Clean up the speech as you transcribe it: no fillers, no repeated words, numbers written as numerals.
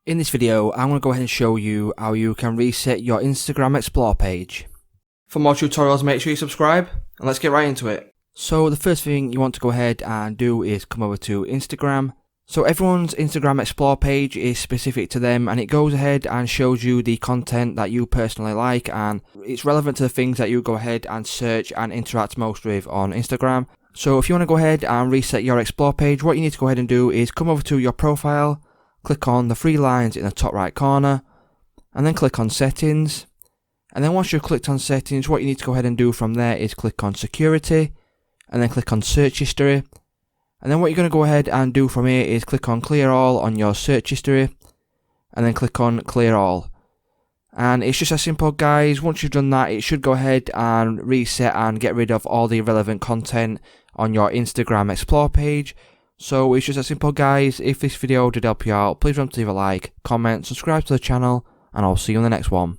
In this video, I'm going to go ahead and show you how you can reset your Instagram Explore page. For more tutorials, make sure you subscribe, and let's get right into it. So the first thing you want to go ahead and do is come over to Instagram. So everyone's Instagram Explore page is specific to them, and it goes ahead and shows you the content that you personally like, and it's relevant to the things that you go ahead and search and interact most with on Instagram. So if you want to go ahead and reset your Explore page, what you need to go ahead and do is come over to your profile, click on the three lines in the top right corner, and then click on settings. And then once you've clicked on settings, what you need to go ahead and do from there is click on security, and then click on search history. And then what you're going to go ahead and do from here is click on clear all on your search history, and then click on clear all. And it's just as simple, guys. Once you've done that, it should go ahead and reset and get rid of all the irrelevant content on your Instagram Explore page. So it's just as simple, guys. If this video did help you out, please remember to leave a like, comment, subscribe to the channel, and I'll see you in the next one.